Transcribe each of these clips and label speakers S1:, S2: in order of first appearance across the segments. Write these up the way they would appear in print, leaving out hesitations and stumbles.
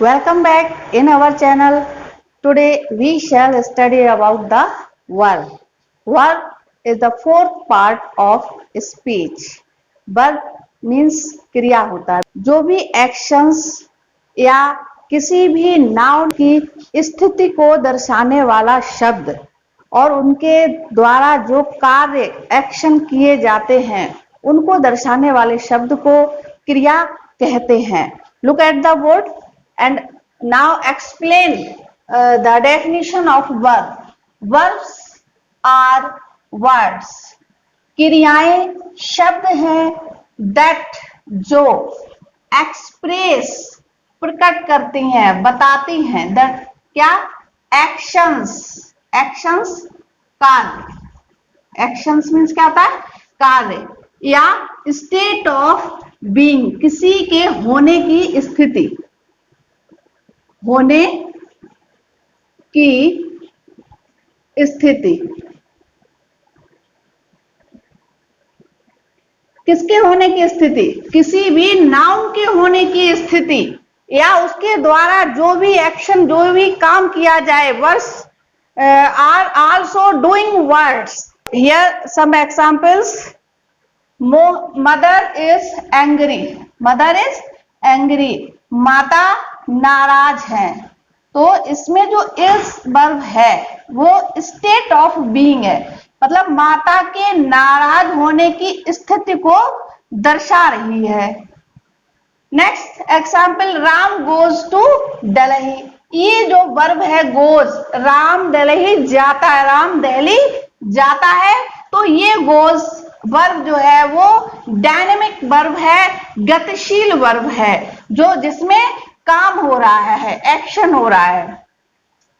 S1: Welcome back in our channel. Today we shall study about the verb. Verb is the fourth part of speech. Verb means क्रिया होता है, जो भी actions या किसी भी नाउन की स्थिति को दर्शाने वाला शब्द और उनके द्वारा जो कार्य एक्शन किए जाते हैं उनको दर्शाने वाले शब्द को क्रिया कहते हैं. Look at the word and now explain the definition of verb. Verbs are words. क्रियाएं शब्द हैं that जो express प्रकट करती हैं, बताती हैं, that क्या actions कार्य. Actions means क्या होता है? कार्य या state of being किसी के होने की स्थिति, होने की स्थिति. किसके होने की स्थिति? किसी भी नाउन के होने की स्थिति या उसके द्वारा जो भी एक्शन, जो भी काम किया जाए. Words are also doing words. Here some examples. Mother is angry. Mother is angry. माता नाराज है. तो इसमें जो इज वर्ब है वो स्टेट ऑफ बीइंग है, मतलब माता के नाराज होने की स्थिति को दर्शा रही है. Next example, Ram goes to Delhi. ये जो वर्ब है गोज, राम दिल्ली जाता है, राम दिल्ली जाता है. तो ये गोज वर्ब जो है वो डायनेमिक वर्ब है, गतिशील वर्ब है, जो जिसमें काम हो रहा है, एक्शन हो रहा है.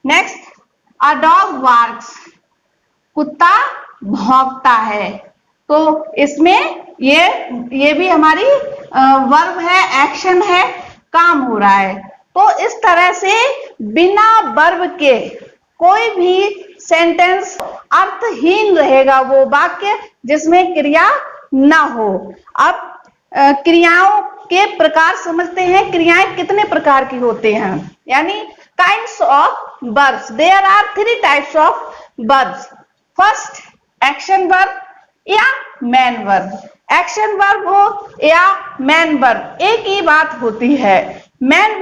S1: Next, a dog barks. कुत्ता भौंकता है. तो इसमें ये भी हमारी वर्ब है, एक्शन है, काम हो रहा है. तो इस तरह से बिना वर्ब के कोई भी सेंटेंस अर्थहीन रहेगा, वो वाक्य जिसमें क्रिया ना हो. अब क्रियाओं के प्रकार समझते हैं. क्रियाएं कितने प्रकार की होते हैं, यानी kinds of verbs. There are 3 types of verbs. First, action verb या मैन वर्ब. एक्शन वर्ब हो या मैन वर्ब, एक ही बात होती है. मैन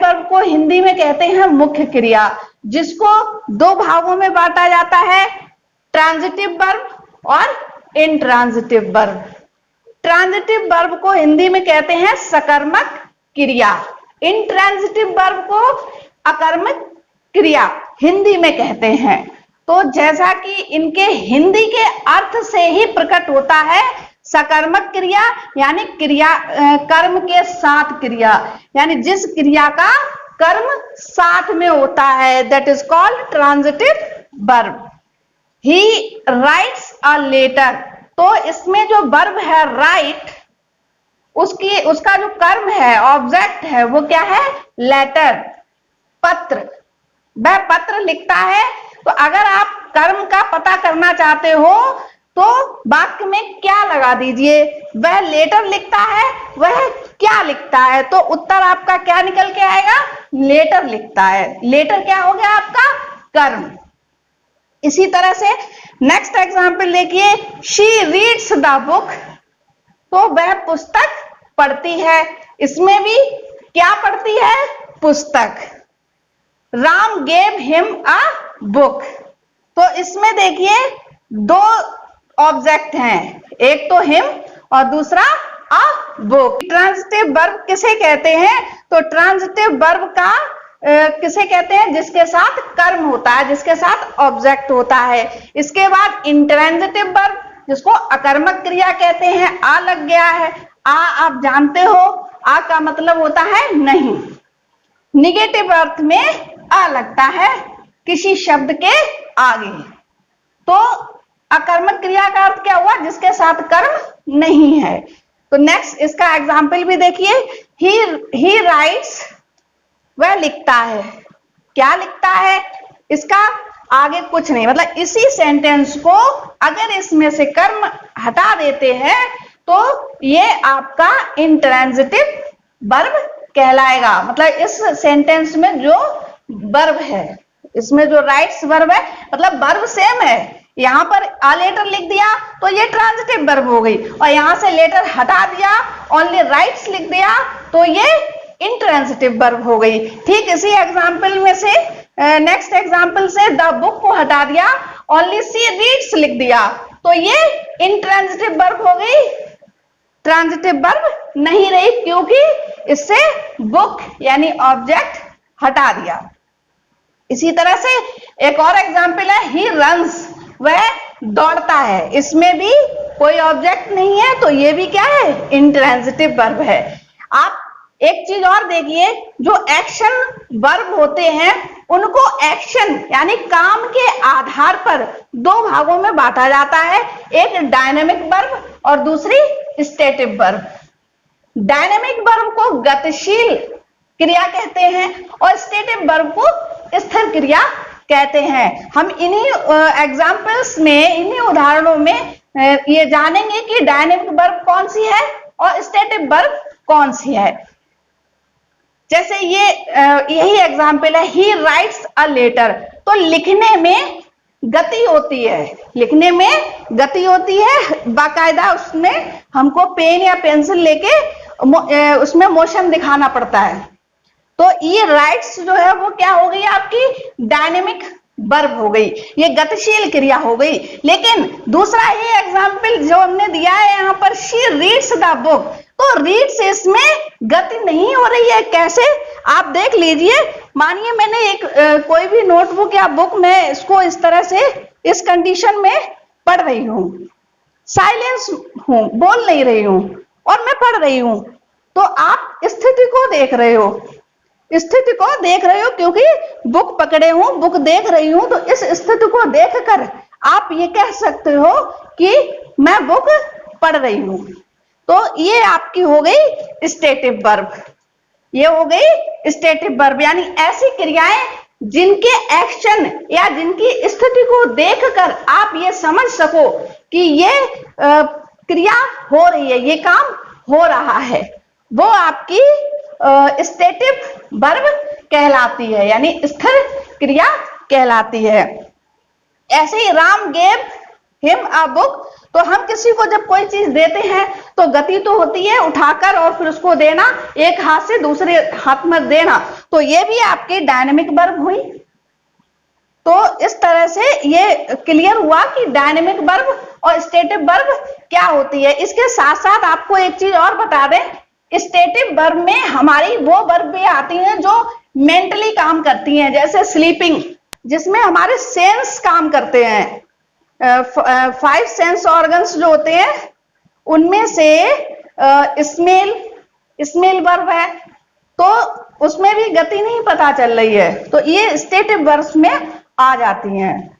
S1: वर्ब को हिंदी में कहते हैं मुख्य क्रिया, जिसको 2 भागों में बांटा जाता है, ट्रांजिटिव वर्ब और इंट्रांजिटिव वर्ब. ट्रांजिटिव वर्ब को हिंदी में कहते हैं सकर्मक क्रिया. इंट्रांजिटिव वर्ब को अकर्मक क्रिया हिंदी में कहते हैं. तो जैसा कि इनके हिंदी के अर्थ से ही प्रकट होता है, सकर्मक क्रिया यानी क्रिया कर्म के साथ क्रिया, यानी जिस क्रिया का कर्म साथ में होता है, that is called transitive verb. He writes a letter. तो इसमें जो वर्ब है राइट, उसका जो कर्म है, ऑब्जेक्ट है, वो क्या है? लेटर, पत्र. वह पत्र लिखता है. तो अगर आप कर्म का पता करना चाहते हो तो वाक्य में क्या लगा दीजिए? वह लेटर लिखता है, वह क्या लिखता है? तो उत्तर आपका क्या निकल के आएगा? लेटर लिखता है. लेटर क्या हो गया आपका? कर्म. इसी तरह से नेक्स्ट एग्जांपल देखिए, शी रीड्स द बुक. तो वह पुस्तक पढ़ती है. इसमें भी क्या पढ़ती है? पुस्तक. Ram gave him a book. तो इसमें देखिए 2 ऑब्जेक्ट हैं, एक तो हिम और दूसरा अ बुक. ट्रांजिटिव वर्ब किसे कहते हैं? तो ट्रांजिटिव वर्ब का किसे कहते हैं? जिसके साथ कर्म होता है, जिसके साथ ऑब्जेक्ट होता है. इसके बाद इंट्रांजिटिव वर्ब, जिसको अकर्मक क्रिया कहते हैं. आ लग गया है. आ आप जानते हो, आ का मतलब होता है नहीं. निगेटिव अर्थ में आ लगता है किसी शब्द के आगे. तो अकर्मक क्रिया का अर्थ क्या हुआ? जिसके साथ कर्म नहीं है. तो नेक्स्ट इसका एग्जाम्पल भी देखिए, ही राइट्स. वह लिखता है. क्या लिखता है? इसका आगे कुछ नहीं, मतलब इसी सेंटेंस को अगर इसमें से कर्म हटा देते हैं तो ये आपका इंट्रांजिटिव वर्ब कहलाएगा। मतलब इस सेंटेंस में जो वर्ब है, इसमें जो राइट्स वर्ब है, मतलब वर्ब सेम है। यहाँ पर आ लेटर लिख दिया तो ये ट्रांजिटिव वर्ब हो गई, और यहाँ से लेटर हटा दिया, ओनली राइट्स लिख दिया तो ये इंट्रांजिटिव वर्ब हो गई। ठीक इसी एग्जाम्पल में से नेक्स्ट एग्जाम्पल से द बुक को हटा दिया, ओनली सी रीड्स लिख दिया तो ये इंट्रांजिटिव वर्ब हो गई, ट्रांजिटिव वर्ब नहीं रही, क्योंकि इससे बुक यानी ऑब्जेक्ट हटा दिया। इसी तरह से एक और एग्जाम्पल है ही रन्स, वह दौड़ता है, इसमें भी कोई ऑब्जेक्ट नहीं है तो ये भी क्या है, इंट्रांजिटिव वर्ब है। आप एक चीज और देखिए, जो एक्शन वर्ब होते हैं उनको एक्शन यानी काम के आधार पर दो भागों में बांटा जाता है, एक डायनेमिक वर्ब और दूसरी स्टैटिक वर्ब। डायनेमिक वर्ब को गतिशील क्रिया कहते हैं और स्टैटिक वर्ब को स्थिर क्रिया कहते हैं। हम इन्हीं एग्जाम्पल्स में, इन्हीं उदाहरणों में ये जानेंगे कि डायनेमिक वर्ब कौन सी है और स्टैटिक वर्ब कौन सी है। जैसे ये यही एग्जाम्पल है, ही राइट्स अ लेटर, तो लिखने में गति होती है, लिखने में गति होती है, बाकायदा उसमें हमको पेन या पेंसिल लेके उसमें मोशन दिखाना पड़ता है। तो ये राइट्स जो है वो क्या हो गई, आपकी डायनेमिक वर्ब हो गई, ये गतिशील क्रिया हो गई। लेकिन दूसरा ही एग्जाम्पल जो हमने दिया है यहाँ पर, शी रीड्स द बुक, तो रीड्स इसमें गति नहीं हो रही है। कैसे, आप देख लीजिए, मानिए मैंने एक कोई भी नोटबुक या बुक में इसको इस तरह से इस कंडीशन में पढ़ रही हूँ, साइलेंस हूं, बोल नहीं रही हूं और मैं पढ़ रही हूं, तो आप स्थिति को देख रहे हो, स्थिति को देख रहे हो, क्योंकि बुक पकड़े हूं, बुक देख रही हूं, तो इस स्थिति को देखकर आप ये कह सकते हो कि मैं बुक पढ़ रही हूं। तो ये आपकी हो गई स्टैटिक वर्ब, ये हो गई स्टैटिक वर्ब, यानी ऐसी क्रियाएं जिनके एक्शन या जिनकी स्थिति को देखकर आप ये समझ सको कि ये क्रिया हो रही है, ये काम हो रहा है, वो आपकी स्टैटिक वर्ब कहलाती है, यानी स्थिर क्रिया कहलाती है। ऐसे ही Ram gave him a book, तो हम किसी को जब कोई चीज देते हैं तो गति तो होती है उठाकर और फिर उसको देना, एक हाथ से दूसरे हाथ में देना, तो ये भी आपकी डायनेमिक वर्ब हुई। तो इस तरह से ये क्लियर हुआ कि डायनेमिक वर्ब और स्टैटिक वर्ब क्या होती है। इसके साथ साथ आपको एक चीज और बता दें, स्टैटिक वर्ब में हमारी वो वर्ब भी आती हैं जो मेंटली काम करती हैं, जैसे स्लीपिंग, जिसमें हमारे सेंस काम करते हैं। 5 सेंस ऑर्गन्स जो होते हैं उनमें से स्मेल वर्ब है, तो उसमें भी गति नहीं पता चल रही है, तो ये स्टैटिक वर्ब्स में आ जाती हैं।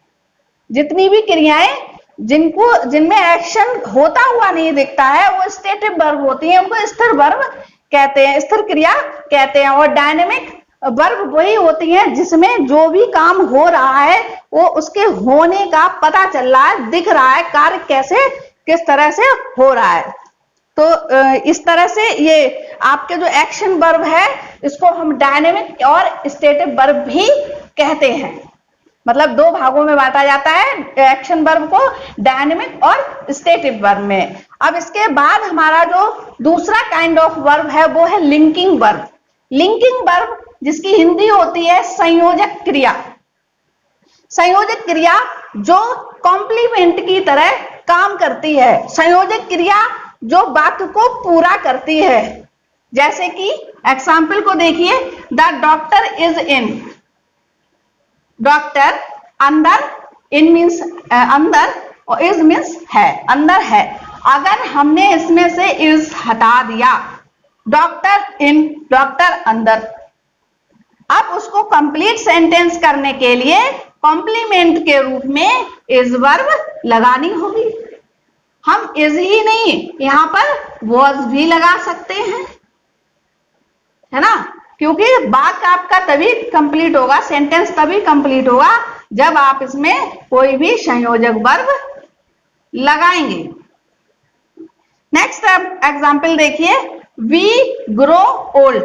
S1: जितनी भी क्रियाएं जिनमें एक्शन होता हुआ नहीं दिखता है वो स्टैटिक वर्ब होती हैं, उनको स्थिर वर्ब कहते हैं, स्थिर क्रिया कहते हैं। और डायनेमिक वर्ब वही होती है जिसमें जो भी काम हो रहा है वो उसके होने का पता चल रहा है, दिख रहा है, कार्य कैसे किस तरह से हो रहा है। तो इस तरह से ये आपके जो एक्शन वर्ब है इसको हम डायनेमिक और स्टैटिक वर्ब भी कहते हैं। मतलब दो भागों में बांटा जाता है एक्शन वर्ब को, डायनेमिक और स्टैटिक वर्ब में। अब इसके बाद हमारा जो दूसरा काइंड ऑफ वर्ब है वो है लिंकिंग वर्ब। लिंकिंग वर्ब जिसकी हिंदी होती है संयोजक क्रिया। संयोजक क्रिया जो कॉम्प्लीमेंट की तरह काम करती है, संयोजक क्रिया जो वाक्य को पूरा करती है। जैसे कि एग्जाम्पल को देखिए, the doctor is in, doctor अंदर, इन मीन्स अंदर और इज मीन्स है, अंदर है। अगर हमने इसमें से इज हटा दिया, डॉक्टर इन, डॉक्टर अंदर, अब उसको कंप्लीट सेंटेंस करने के लिए कॉम्प्लीमेंट के रूप में इज वर्ब लगानी होगी। हम इज ही नहीं, यहां पर वॉज भी लगा सकते हैं, है ना, क्योंकि वाक्य आपका तभी कंप्लीट होगा, सेंटेंस तभी कंप्लीट होगा जब आप इसमें कोई भी संयोजक वर्ब लगाएंगे। नेक्स्ट एग्जाम्पल देखिए, वी ग्रो ओल्ड,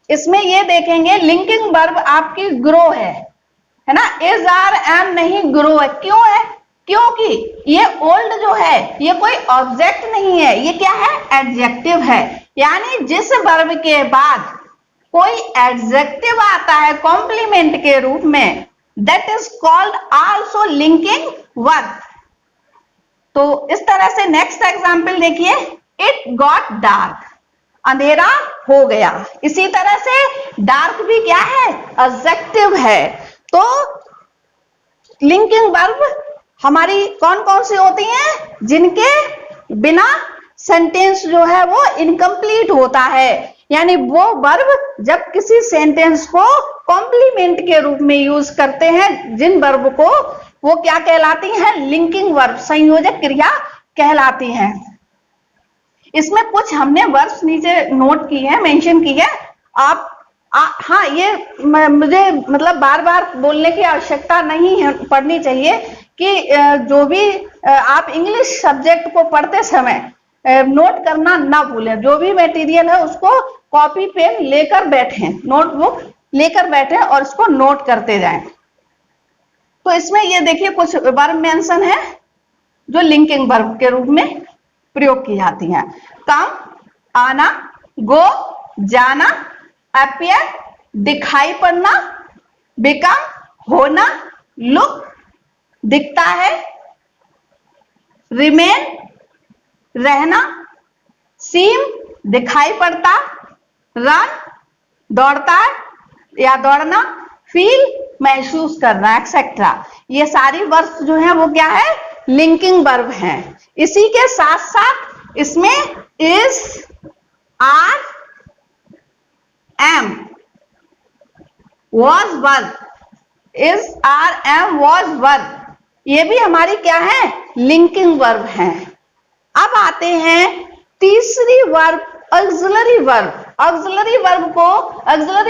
S1: इसमें ये देखेंगे लिंकिंग वर्ब आपकी ग्रो है ना, इज आर एम नहीं ग्रो है। क्यों है? क्योंकि ये ओल्ड जो है ये कोई ऑब्जेक्ट नहीं है, ये क्या है? एडजेक्टिव है। यानी जिस वर्ब के बाद कोई एडजेक्टिव आता है कॉम्प्लीमेंट के रूप में, that is called also linking verb. तो इस तरह से नेक्स्ट एग्जांपल देखिए, इट गॉट डार्क, अंधेरा हो गया। इसी तरह से डार्क भी क्या है? एडजेक्टिव है। तो लिंकिंग वर्ब हमारी कौन कौन सी होती हैं? जिनके बिना सेंटेंस जो है वो इनकम्प्लीट होता है। यानी वो वर्ब जब किसी सेंटेंस को कॉम्प्लीमेंट के रूप में यूज करते हैं, जिन वर्ब को, वो क्या कहलाती हैं? लिंकिंग वर्ब, संयोजक क्रिया कहलाती हैं। इसमें कुछ हमने वर्ब्स नीचे नोट की है, मेंशन की है। आप हाँ, ये मुझे मतलब बार बार बोलने की आवश्यकता नहीं है, पढ़नी चाहिए कि जो भी आप इंग्लिश सब्जेक्ट को पढ़ते समय नोट करना ना भूलें। जो भी मटेरियल है उसको कॉपी पेन लेकर बैठें, नोटबुक लेकर बैठें और इसको नोट करते जाएं। तो इसमें ये देखिए कुछ वर्ब मेंशन है जो लिंकिंग वर्ब के रूप में प्रयोग की जाती हैं। कम, आना, गो, जाना, अपीयर, दिखाई पड़ना, बिकम, होना, लुक, दिखता है, रिमेन, रहना, सीम, दिखाई पड़ता, रन, दौड़ता या दौड़ना, फील, महसूस करना, एक्सेट्रा। ये सारी वर्ब्स जो हैं वो क्या है? लिंकिंग वर्ब हैं। इसी के साथ साथ इसमें is, are, am, was verb, is, are, am, was verb, ये भी हमारी क्या है? लिंकिंग वर्ब हैं। अब आते हैं तीसरी verb, auxiliary verb. Auxiliary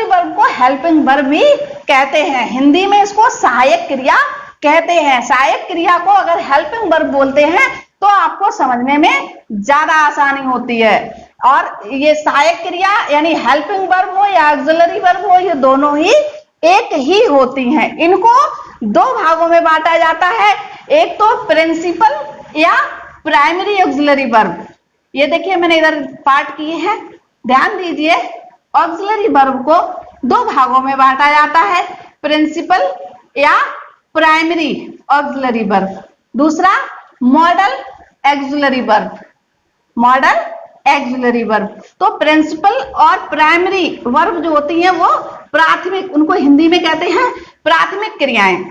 S1: verb को हेल्पिंग वर्ब भी कहते हैं। हिंदी में इसको सहायक क्रिया कहते हैं। सहायक क्रिया को अगर हेल्पिंग वर्ब बोलते हैं तो आपको समझने में ज्यादा आसानी होती है। और ये सहायक क्रिया यानी हेल्पिंग वर्ब हो या ऑक्सिलरी वर्ब हो, ये दोनों ही एक ही होती हैं। इनको दो भागों में बांटा जाता है, एक तो प्रिंसिपल या प्राइमरी ऑक्सिलरी वर्ब। ये देखिए मैंने इधर पार्ट किए हैं, ध्यान दीजिए। ऑक्सिलरी वर्ब को दो भागों में बांटा जाता है, प्रिंसिपल या प्राइमरी ऑक्सिलरी वर्ब। दूसरा model auxiliary verb, model auxiliary verb. तो प्रिंसिपल और प्राइमरी वर्ब जो होती हैं वो प्राथमिक, उनको हिंदी में कहते हैं प्राथमिक क्रियाएं।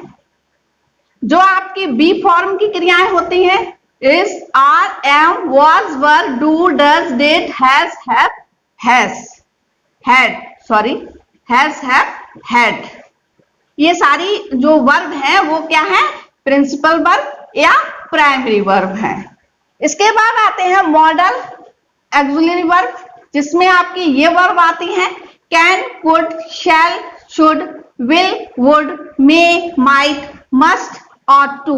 S1: जो आपकी बी फॉर्म की क्रियाएं होती हैं, is, are, am, was, were, do, does, did, has, have, has, had. ये सारी जो वर्ब हैं वो क्या है? प्रिंसिपल वर्ब या प्राइमरी वर्ब हैं। इसके बाद आते हैं मॉडल ऑक्सिलरी वर्ब, जिसमें आपकी ये वर्ब आती हैं can, could, shall, should, will, would, may, might, must और टू,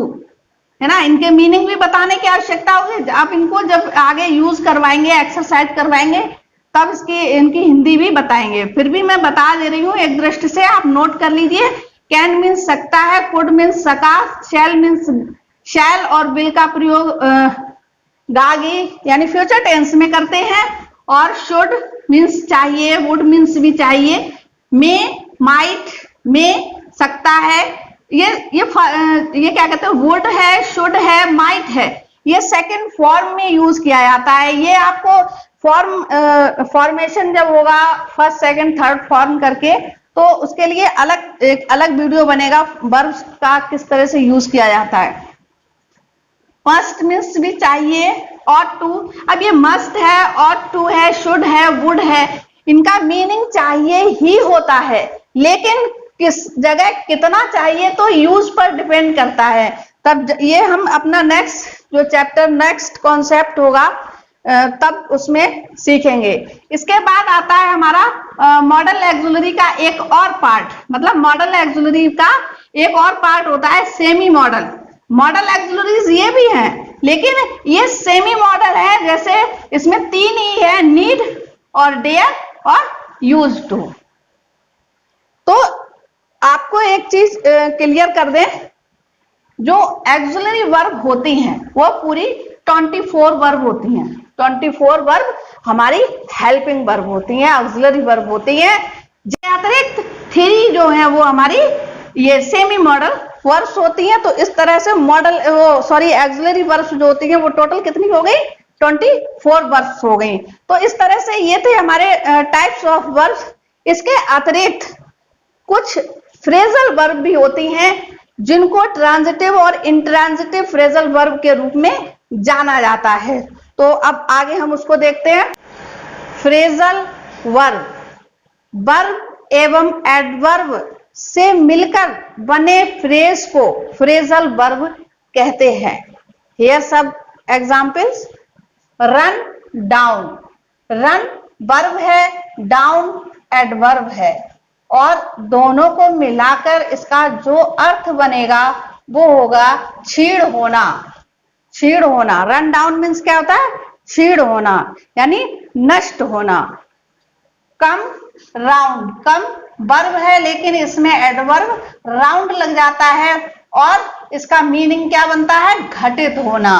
S1: है ना। इनके मीनिंग भी बताने की आवश्यकता होगी। आप इनको जब आगे यूज करवाएंगे, एक्सरसाइज करवाएंगे, तब इनकी हिंदी भी बताएंगे। फिर भी मैं बता दे रही हूँ एक दृष्टि से, आप नोट कर लीजिए। कैन मीन्स सकता है, कुड मीन्स सका, शैल मीन्स शैल और विल का प्रयोग गागी यानी फ्यूचर टेंस में करते हैं, और शुड मीन्स चाहिए, वुड मीन्स भी चाहिए, मे, माइट, में सकता है। ये क्या कहते हैं? वुड है, शुड है, माइट है, ये सेकंड फॉर्म में यूज किया जाता है। ये आपको फॉर्मेशन जब होगा फर्स्ट, सेकंड, थर्ड फॉर्म करके, तो उसके लिए एक अलग वीडियो बनेगा वर्ब्स का किस तरह से यूज किया जाता है। मस्ट मीन्स भी चाहिए, और टू। अब ये मस्ट है, और टू है, शुड है, वुड है, इनका मीनिंग चाहिए ही होता है, लेकिन किस जगह कितना चाहिए तो यूज पर डिपेंड करता है। तब ये हम अपना नेक्स्ट जो चैप्टर, नेक्स्ट कॉन्सेप्ट होगा, तब उसमें सीखेंगे। इसके बाद आता है हमारा मॉडल ऑक्सिलरी का एक और पार्ट, मतलब मॉडल ऑक्सिलरी का एक और पार्ट होता है सेमी मॉडल। मॉडल ऑक्सिलरीज ये भी हैं, लेकिन ये सेमी मॉडल है। जैसे इसमें तीन ही है, नीड और डेयर और यूज टू। आपको एक चीज क्लियर कर दें, जो एक्सिलरी वर्ब होती हैं वो पूरी 24 वर्ब होती हैं। 24 वर्ब हमारी हेल्पिंग वर्ब होती हैं, ऑक्सिलरी वर्ब होती हैं। अतिरिक्त 3 जो है वो हमारी ये सेमी मॉडल वर्ब्स होती हैं। तो इस तरह से मॉडल एक्सिलरी वर्ब्स जो होती हैं वो टोटल कितनी हो गई, 24 वर्ब्स हो गई। तो इस तरह से ये थे हमारे टाइप्स ऑफ वर्ब्स। इसके अतिरिक्त कुछ फ्रेजल वर्ब भी होती हैं जिनको ट्रांजिटिव और इंट्रांजिटिव फ्रेजल वर्ब के रूप में जाना जाता है। तो अब आगे हम उसको देखते हैं। फ्रेजल वर्ब, वर्ब एवं एडवर्ब से मिलकर बने फ्रेज को फ्रेजल वर्ब कहते हैं। हियर सब examples. Run down, run verb है, डाउन एडवर्ब है, और दोनों को मिलाकर इसका जो अर्थ बनेगा वो होगा छीड़ होना। छीड़ होना, रन डाउन मीन्स क्या होता है, छीड़ होना यानी नष्ट होना। कम राउंड, कम वर्ब है लेकिन इसमें एडवर्ब राउंड लग जाता है और इसका मीनिंग क्या बनता है, घटित होना।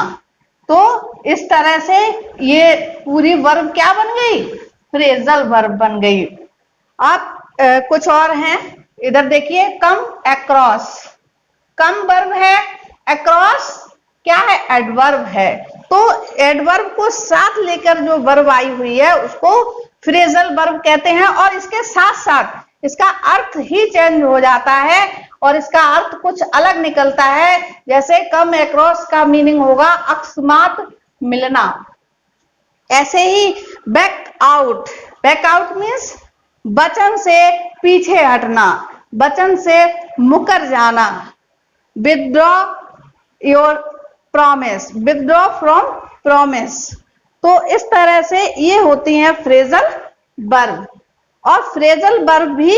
S1: तो इस तरह से ये पूरी वर्ब क्या बन गई, फ्रेजल वर्ब बन गई। अब कुछ और हैं, इधर देखिए। कम अक्रॉस, कम वर्ब है, अक्रॉस क्या है, एडवर्ब है। तो एडवर्ब को साथ लेकर जो वर्ब आई हुई है उसको फ्रेजल वर्ब कहते हैं, और इसके साथ साथ इसका अर्थ ही चेंज हो जाता है और इसका अर्थ कुछ अलग निकलता है। जैसे कम अक्रॉस का मीनिंग होगा अकस्मात मिलना। ऐसे ही back out, back out means वचन से पीछे हटना, वचन से मुकर जाना। Withdraw your promise, withdraw from promise. तो इस तरह से ये होती हैं फ्रेजल वर्ब। और फ्रेजल वर्ब भी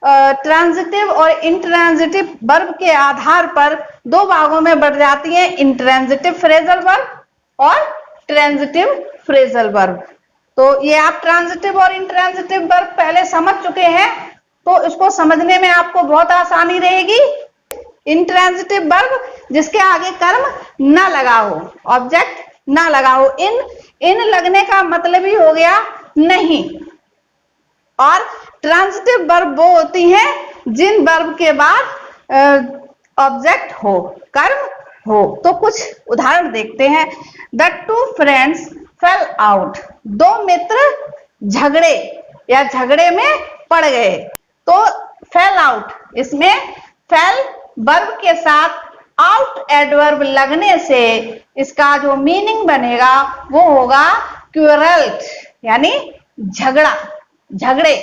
S1: ट्रांजिटिव और इंट्रांजिटिव वर्ब के आधार पर 2 भागों में बढ़ जाती हैं, इंट्रांजिटिव फ्रेजल वर्ब और ट्रांजिटिव फ्रेजल वर्ब। तो ये आप ट्रांजिटिव और इंट्रांजिटिव वर्ब पहले समझ चुके हैं, तो इसको समझने में आपको बहुत आसानी रहेगी। इंट्रांजिटिव वर्ब जिसके आगे कर्म ना लगा हो, ऑब्जेक्ट ना लगा हो। इन लगने का मतलब ही हो गया नहीं। और ट्रांजिटिव वर्ब वो होती हैं जिन वर्ब के बाद ऑब्जेक्ट हो, कर्म हो। तो कुछ उदाहरण देखते हैं। द 2 फ्रेंड्स फेल आउट, 2 मित्र झगड़े या झगड़े में पड़ गए। तो फेल आउट, इसमें फेल वर्ब के साथ आउट एडवर्ब लगने से इसका जो मीनिंग बनेगा वो होगा क्यूरल्ट, यानी झगड़ा, झगड़े।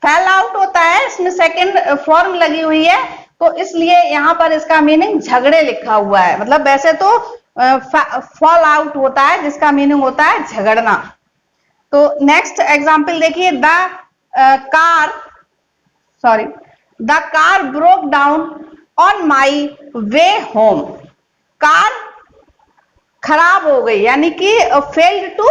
S1: फेल आउट होता है, इसमें सेकंड फॉर्म लगी हुई है, तो इसलिए यहां पर इसका मीनिंग झगड़े लिखा हुआ है। मतलब वैसे तो फॉल आउट होता है जिसका मीनिंग होता है झगड़ना। तो नेक्स्ट एग्जांपल देखिए। The car broke down on my way home, car खराब हो गई यानी कि फेल्ड टू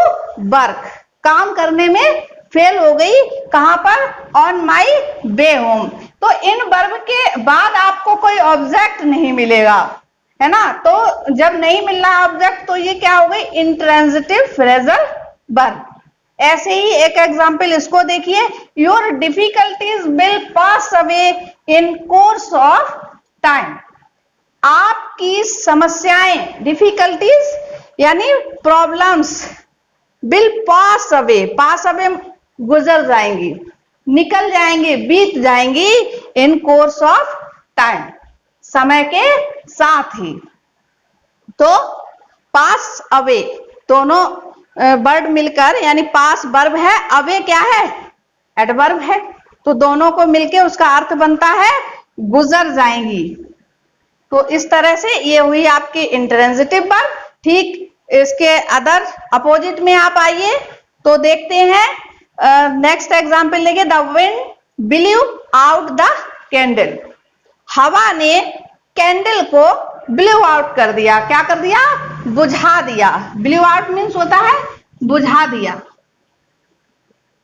S1: वर्क, काम करने में फेल हो गई। कहां पर, ऑन माई वे होम। तो इन वर्ब के बाद आपको कोई ऑब्जेक्ट नहीं मिलेगा, है ना। तो जब नहीं मिल रहा ऑब्जेक्ट तो ये क्या हो गई, इंट्रांजिटिव फ्रेजल वर्ब। ऐसे ही एक एग्जांपल इसको देखिए। Your difficulties will pass away in course of time, आपकी समस्याएं, डिफिकल्टीज यानी problems, will pass away, pass away गुजर जाएंगी, निकल जाएंगी, बीत जाएंगी, इन कोर्स ऑफ टाइम, समय के साथ ही। तो पास अवे दोनों वर्ड मिलकर, यानी पास वर्ब है, अवे क्या है, एडवर्ब है, तो दोनों को मिलके उसका अर्थ बनता है गुजर जाएंगी। तो इस तरह से ये हुई आपकी इंट्रांजिटिव वर्ब। ठीक इसके अदर अपोजिट में आप आइए तो देखते हैं। नेक्स्ट एग्जांपल देखिए। The wind blew out the candle, हवा ने कैंडल को ब्लू आउट कर दिया। क्या कर दिया, बुझा दिया। ब्लू आउट मीन्स होता है बुझा दिया,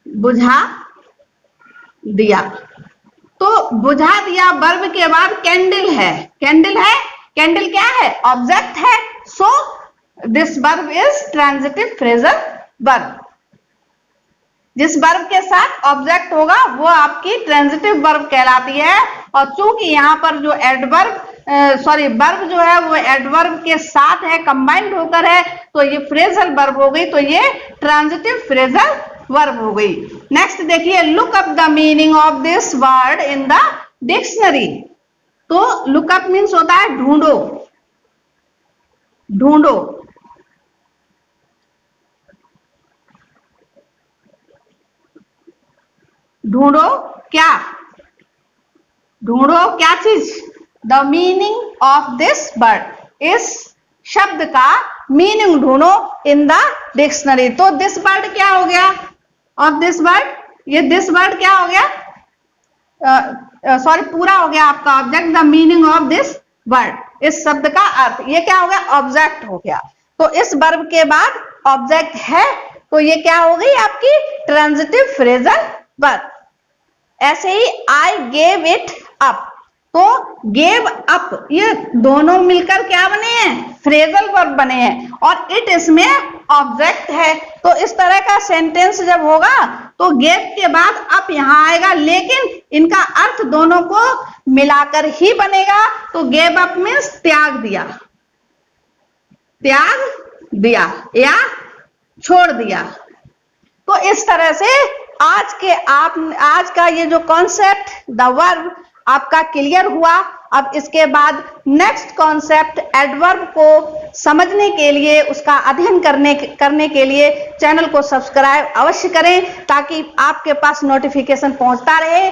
S1: बुझा दिया। तो बुझा दिया वर्ब के बाद कैंडल है, कैंडल है, कैंडल क्या है? ऑब्जेक्ट है। So this verb is transitive phrasal verb. जिस वर्ब के साथ ऑब्जेक्ट होगा वो आपकी ट्रांजिटिव वर्ब कहलाती है। और चूंकि यहाँ पर जो एडवर्ब वर्ब जो है वो एडवर्ब के साथ है, कंबाइंड होकर है, तो ये फ्रेजल वर्ब हो गई, तो ये ट्रांजिटिव फ्रेजल वर्ब हो गई। नेक्स्ट देखिए, look up the meaning of this word in the dictionary. तो लुक अप मीन्स होता है ढूंढो, ढूंढो। ढूंढो क्या? ढूंढो क्या चीज? The meaning of this word, इस शब्द का मीनिंग ढूंढो इन द डिक्शनरी। तो दिस वर्ड क्या हो गया? ऑफ दिस वर्ड, ये दिस वर्ड क्या हो गया? सॉरी पूरा हो गया आपका object, the meaning of this word, इस शब्द का अर्थ, ये क्या हो गया? ऑब्जेक्ट हो गया। तो इस वर्ब के बाद ऑब्जेक्ट है, तो ये क्या हो गई आपकी ट्रांजिटिव फ्रेजल वर्ब। ऐसे ही आई गेव इट अप, तो गेव अप ये दोनों मिलकर क्या बने हैं? फ्रेजल वर्ब बने हैं, और इट इसमें ऑब्जेक्ट है। तो इस तरह का सेंटेंस जब होगा तो गेव के बाद अप यहां आएगा, लेकिन इनका अर्थ दोनों को मिलाकर ही बनेगा। तो गेव अप मीन्स त्याग दिया, त्याग दिया या छोड़ दिया। तो इस तरह से आज का ये जो कॉन्सेप्ट द वर्ब आपका क्लियर हुआ। अब इसके बाद नेक्स्ट कॉन्सेप्ट एडवर्ब को समझने के लिए, उसका अध्ययन करने के लिए चैनल को सब्सक्राइब अवश्य करें, ताकि आपके पास नोटिफिकेशन पहुंचता रहे।